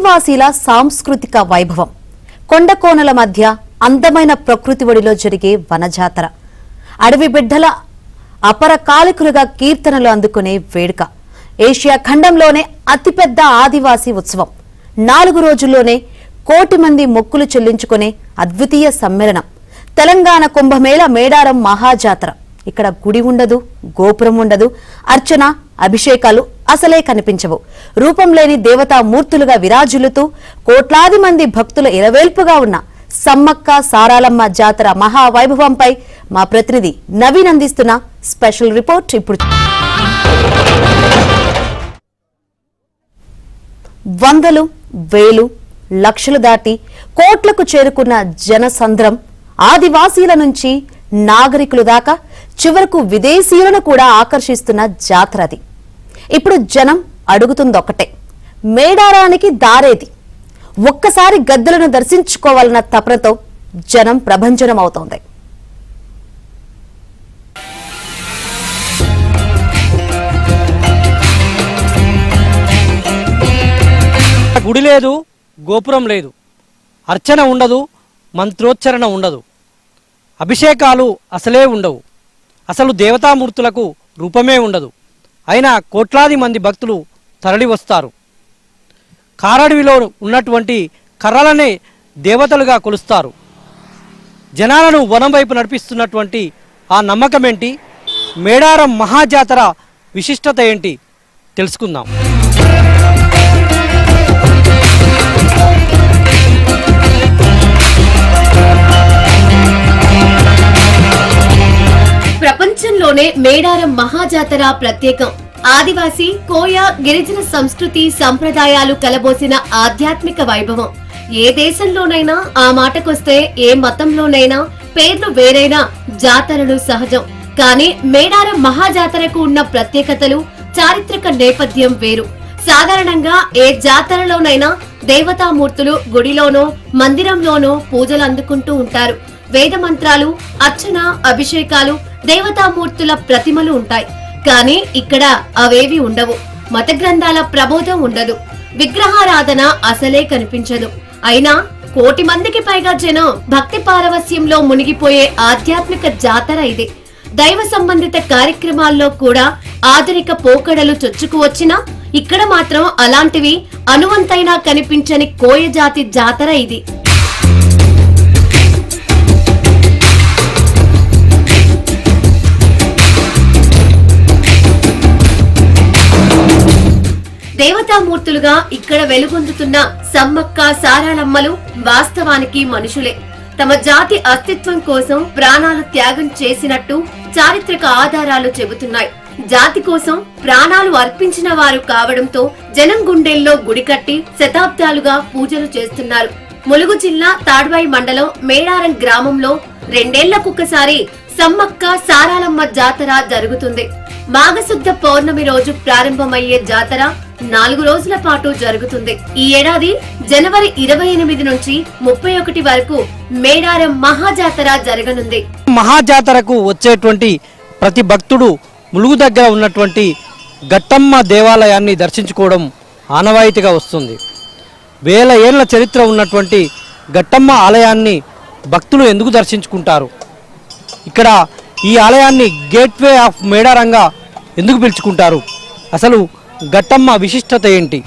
ఆదివాసీల సాంస్కృతిక వైభవం. కొండకోనల మధ్య అందమైన ప్రకృతి ఒడిలో జరిగే వనజాతర. అడవి బిడ్డల అపరకాలికులుగా కీర్తనలు అందుకునే వేడుక. ఏషియా ఖండంలోనే అతిపెద్ద ఆదివాసీ ఉత్సవం. 4 రోజుల్లోనే 1 కోటి మంది మొక్కులు చెల్లించుకునే అద్వితీయ సమ్మేళనం. తెలంగాణ కుంభమేళ మేడారం మహాజాతర. ఇక్కడ గుడి ఉండదు, గోపురం ఉండదు, అర్చన అభిషేకాలు అసలే కనిపించవు. రూపం లేని దేవతా మూర్తులుగా విరాజిల్లుతూ కోట్లాది మంది భక్తుల ఇరవేల్పుగా ఉన్న సమ్మక్క సారాలమ్మ జాతర మహావైభవంపై మా ప్రతినిధి నవీన్ అందిస్తున్న స్పెషల్ రిపోర్ట్ ఇప్పుడు. వందలు, వేలు, లక్షలు దాటి కోట్లకు చేరుకున్న జనసంద్రం. ఆదివాసీల నుంచి నాగరికులు దాకా చివరకు విదేశీయులను కూడా ఆకర్షిస్తున్న జాతర అది. ఇప్పుడు జనం అడుగుతుందొక్కటే, మేడారానికి దారేది? ఒక్కసారి గద్దెలను దర్శించుకోవాలన్న తపనతో జనం ప్రభంజనం అవుతోంది. గుడి లేదు, గోపురం లేదు, అర్చన ఉండదు, మంత్రోచ్చరణ ఉండదు, అభిషేకాలు అసలే ఉండవు, అసలు దేవతామూర్తులకు రూపమే ఉండదు. అయినా కోట్లాది మంది భక్తులు తరలి వస్తారు. కారడవిలో ఉన్నటువంటి కర్రలనే దేవతలుగా కొలుస్తారు. జనాలను వనం వైపు నడిపిస్తున్నటువంటి ఆ నమ్మకమేంటి? మేడారం మహాజాతర విశిష్టత ఏంటి? తెలుసుకుందాం. ప్రపంచంలోనే మేడారం మహాజాతర ప్రత్యేకం. ఆదివాసీ, కోయ, గిరిజన సంస్కృతి సంప్రదాయాలు కలబోసిన ఆధ్యాత్మిక వైభవం. ఏ దేశంలోనైనా, ఆ మాటకొస్తే ఏ మతంలోనైనా పేర్లు వేరైనా జాతరలు సహజం. కానీ మేడారం మహాజాతరకు ఉన్న ప్రత్యేకతలు, చారిత్రక నేపథ్యం వేరు. సాధారణంగా ఏ జాతరలోనైనా దేవతామూర్తులు గుడిలోనో మందిరంలోనో పూజలు అందుకుంటూ ఉంటారు. వేద మంత్రాలు, అర్చన, అభిషేకాలు, దేవతామూర్తుల ప్రతిమలు ఉంటాయి. కానీ ఇక్కడ అవేవి ఉండవు. మత గ్రంథాల ప్రబోధం ఉండదు. విగ్రహారాధన అసలే కనిపించదు. అయినా 1 కోటి మందికి పైగా జనం భక్తి పారవస్యంలో మునిగిపోయే ఆధ్యాత్మిక జాతర ఇది. దైవ సంబంధిత కార్యక్రమాల్లో కూడా ఆధునిక పోకడలు చొచ్చుకు వచ్చినా ఇక్కడ మాత్రం అలాంటివి అనువంతైనా కనిపించని కోయ జాతి జాతర ఇది. దేవతామూర్తులుగా ఇక్కడ వెలుగొందుతున్న సమ్మక్క సారాలమ్మలు వాస్తవానికి మనుషులే. తమ జాతి అస్తిత్వం కోసం ప్రాణాలు త్యాగం చేసినట్టు చారిత్రక ఆధారాలు చెబుతున్నాయి. జాతి కోసం ప్రాణాలు అర్పించిన వారు కావడంతో జనం గుండెల్లో గుడి కట్టి శతాబ్దాలుగా పూజలు చేస్తున్నారు. ములుగు జిల్లా తాడ్వాయి మండలం మేడారం గ్రామంలో 2 ఏళ్లకొకసారి సమ్మక్క సారాలమ్మ జాతర జరుగుతుంది. మాఘశుద్ధ పౌర్ణమి రోజు ప్రారంభమయ్యే జాతర 4 రోజుల పాటు జరుగుతుంది. ఈ ఏడాది జనవరి 28 నుంచి 31 వరకు మేడారం మహాజాతర జరగనుంది. మహాజాతరకు వచ్చేటువంటి ప్రతి భక్తుడు ములుగు దగ్గర ఉన్నటువంటి గట్టమ్మ దేవాలయాన్ని దర్శించుకోవడం ఆనవాయితీగా వస్తుంది. వేల ఏళ్ల చరిత్ర ఉన్నటువంటి గట్టమ్మ ఆలయాన్ని భక్తులు ఎందుకు దర్శించుకుంటారు? ఇక్కడ ఈ ఆలయాన్ని గేట్వే ఆఫ్ మేడారంగా ఎందుకు పిలుచుకుంటారు? అసలు గట్టమ్మ విశిష్టత ఏంటి?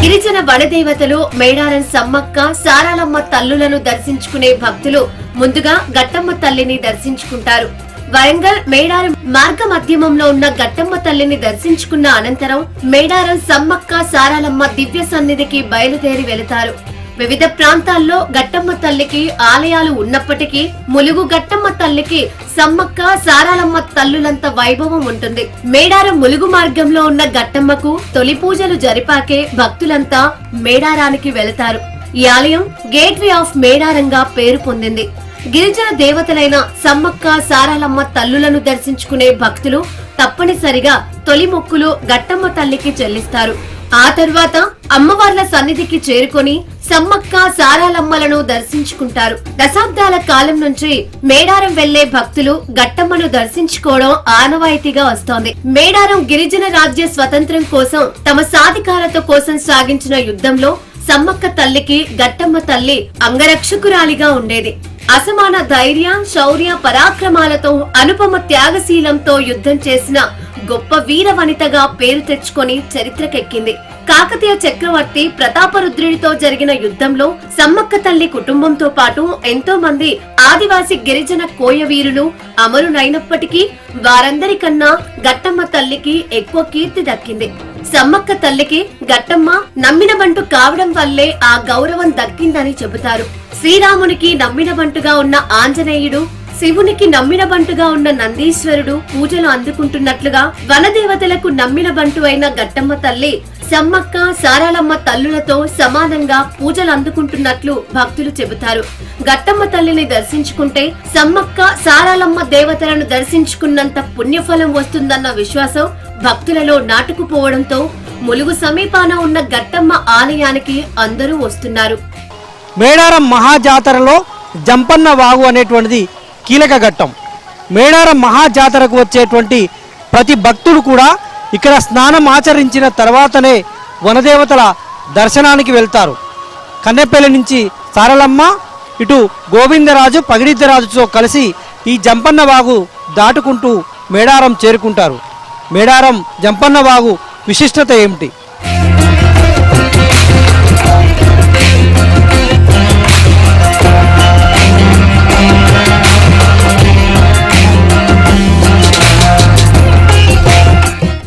గిరిజన వనదేవతలు మేడారం సమ్మక్క సారాలమ్మ తల్లులను దర్శించుకునే భక్తులు ముందుగా గట్టమ్మ తల్లిని దర్శించుకుంటారు. వరంగల్ మేడారం మార్గ మధ్యమంలో ఉన్న గట్టమ్మ తల్లిని దర్శించుకున్న అనంతరం మేడారం సమ్మక్క సారాలమ్మ దివ్య సన్నిధికి బయలుదేరి వెళతారు. వివిధ ప్రాంతాల్లో గట్టమ్మ తల్లికి ఆలయాలు ఉన్నప్పటికీ ములుగు గట్టమ్మ తల్లికి సమ్మక్క సారాలమ్మ తల్లులంత వైభవం ఉంటుంది. మేడారం ములుగు మార్గంలో ఉన్న గట్టమ్మకు తొలి పూజలు జరిపాకే భక్తులంతా మేడారానికి వెళతారు. ఈ ఆలయం గేట్వే ఆఫ్ మేడారంగా పేరు పొందింది. గిరిజన దేవతలైన సమ్మక్క సారాలమ్మ తల్లులను దర్శించుకునే భక్తులు తప్పనిసరిగా తొలి మొక్కులు గట్టమ్మ తల్లికి చెల్లిస్తారు. ఆ తర్వాత అమ్మవార్ల సన్నిధికి చేరుకొని సమ్మక్క సారాలమ్మలను దర్శించుకుంటారు. దశాబ్దాల కాలం నుంచి మేడారం వెళ్లే భక్తులు గట్టమ్మను దర్శించుకోవడం ఆనవాయితీగా వస్తోంది. మేడారం గిరిజన రాజ్య స్వతంత్రం కోసం తమ సాధికారత కోసం సాగించిన యుద్ధంలో సమ్మక్క తల్లికి గట్టమ్మ తల్లి అంగరక్షకురాలిగా ఉండేది. అసమాన ధైర్య, శౌర్య, పరాక్రమాలతో అనుపమ త్యాగశీలంతో యుద్ధం చేసిన గొప్ప వీర వనితగా పేరు తెచ్చుకొని చరిత్రకెక్కింది. కాకతీయ చక్రవర్తి ప్రతాపరుద్రుడితో జరిగిన యుద్ధంలో సమ్మక్క తల్లి కుటుంబంతో పాటు ఎంతో మంది ఆదివాసి గిరిజన కోయ వీరులు అమరులైనప్పటికీ వారందరికన్నా గట్టమ్మ తల్లికి ఎక్కువ కీర్తి దక్కింది. సమ్మక్క తల్లికి గట్టమ్మ నమ్మిన బంటు కావడం వల్లే ఆ గౌరవం దక్కిందని చెబుతారు. శ్రీరామునికి నమ్మిన బంటుగా ఉన్న ఆంజనేయుడు, శివునికి నమ్మిన బంటుగా ఉన్న నందీశ్వరుడు పూజలు అందుకుంటున్నట్లుగా వనదేవతలకు నమ్మిన బంటు అయిన గట్టమ్మ తల్లి సమ్మక్క సారాలమ్మ తల్లులతో సమానంగా పూజలు అందుకుంటున్నట్లు భక్తులు చెబుతారు. గట్టమ్మ తల్లిని దర్శించుకుంటే సమ్మక్క సారాలమ్మ దేవతలను దర్శించుకున్నంత పుణ్యఫలం వస్తుందన్న విశ్వాసం భక్తులలో నాటుకుపోవడంతో ములుగు సమీపాన ఉన్న గట్టమ్మ ఆలయానికి అందరూ వస్తున్నారు. మేడారం మహాజాతరలో జంపన్న వాగు అనేటువంటిది కీలక ఘట్టం. మేడారం మహాజాతరకు వచ్చేటువంటి ప్రతి భక్తుడు కూడా ఇక్కడ స్నానం ఆచరించిన తర్వాతనే వనదేవతల దర్శనానికి వెళ్తారు. కన్నెపల్లి నుంచి సారలమ్మ, ఇటు గోవిందరాజు, పగిడిద్దరాజుతో కలిసి ఈ జంపన్న వాగు దాటుకుంటూ మేడారం చేరుకుంటారు. మేడారం జంపన్న వాగు విశిష్టత ఏమిటి?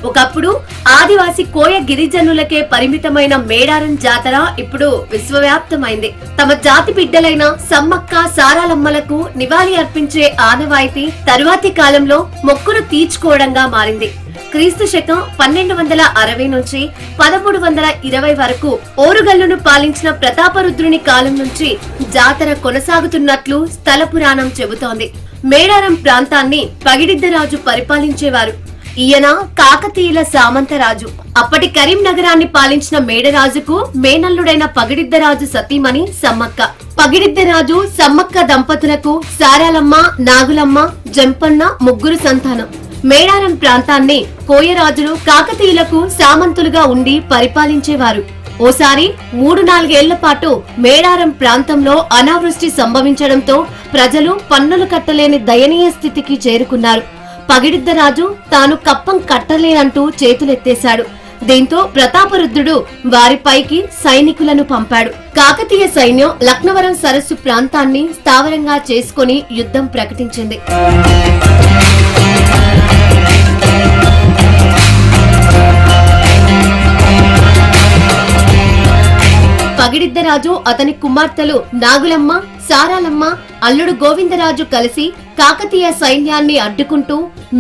ఒకప్పుడు ఆదివాసి కోయ గిరిజనులకే పరిమితమైన మేడారం జాతర ఇప్పుడు విశ్వవ్యాప్తమైంది. తమ జాతి బిడ్డలైన సమ్మక్క సారాలమ్మలకు నివాళి అర్పించే ఆనవాయితీ తరువాతి కాలంలో మొక్కులు తీర్చుకోవడంగా మారింది. క్రీస్తు శకం 1260 నుంచి 1320 వరకు ఓరుగల్లును పాలించిన ప్రతాపరుద్రుని కాలం నుంచి జాతర కొనసాగుతున్నట్లు స్థల పురాణం చెబుతోంది. మేడారం ప్రాంతాన్ని పగిడిద్దరాజు పరిపాలించేవారు. ఈయన కాకతీయుల సామంతరాజు. అప్పటి కరీంనగరాన్ని పాలించిన మేడరాజుకు మేనల్లుడైన పగిడిద్దరాజు సతీమణి సమ్మక్క. పగిడిద్దరాజు సమ్మక్క దంపతులకు సారాలమ్మ, నాగులమ్మ, జంపన్న ముగ్గురు సంతానం. మేడారం ప్రాంతాన్ని కోయరాజులు కాకతీయులకు సామంతులుగా ఉండి పరిపాలించేవారు. ఓసారి 3-4 ఏళ్ల పాటు మేడారం ప్రాంతంలో అనావృష్టి సంభవించడంతో ప్రజలు పన్నులు కట్టలేని దయనీయ స్థితికి చేరుకున్నారు. పగిడిద్దరాజు తాను కప్పం కట్టలేనంటూ చేతులెత్తేశాడు. దీంతో ప్రతాపరుద్రుడు వారిపైకి సైనికులను పంపాడు. కాకతీయ సైన్యం లక్నవరం సరస్సు ప్రాంతాన్ని స్థావరంగా చేసుకుని యుద్ధం ప్రకటించింది. పగిడిద్దరాజు, అతని కుమార్తెలు నాగులమ్మ, సారాలమ్మ, అల్లుడు గోవిందరాజు కలిసి కాకతీయ సైన్యాన్ని అడ్డుకుంటూ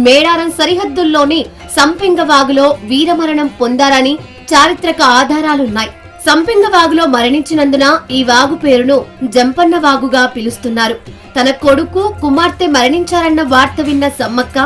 మేడారం సరిహద్దుల్లోని సంపెంగవాగులో వీరమరణం పొందారని చారిత్రక ఆధారాలున్నాయి. సంపెంగవాగులో మరణించినందున ఈ వాగు పేరును జంపన్న వాగుగా పిలుస్తున్నారు. తన కొడుకు, కుమార్తె మరణించారన్న వార్త విన్న సమ్మక్క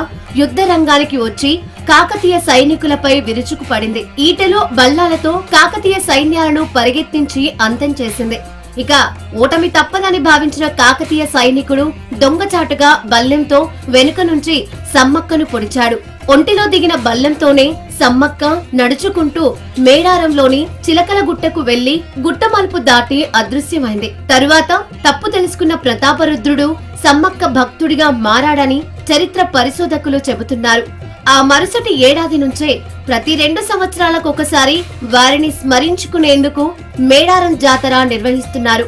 యుద్ధ రంగానికి వచ్చి కాకతీయ సైనికులపై విరుచుకుపడింది. ఈటెలో బల్లాలతో కాకతీయ సైన్యాలను పరిగెత్తించి అంతం చేసింది. ఇక ఓటమి తప్పదని భావించిన కాకతీయ సైనికుడు దొంగచాటుగా బల్లెంతో వెనుక నుంచి సమ్మక్కను పొడిచాడు. ఒంటిలో దిగిన బల్లెంతోనే సమ్మక్క నడుచుకుంటూ మేడారంలోని చిలకలగుట్టకు వెళ్లి గుట్ట మలుపు దాటి అదృశ్యమైంది. తరువాత తప్పు తెలుసుకున్న ప్రతాపరుద్రుడు సమ్మక్క భక్తుడిగా మారాడని చరిత్ర పరిశోధకులు చెబుతున్నారు. ఆ మరుసటి ఏడాది నుంచే ప్రతి 2 సంవత్సరాలకు ఒకసారి వారిని స్మరించుకునేందుకు మేడారం జాతర నిర్వహిస్తున్నారు.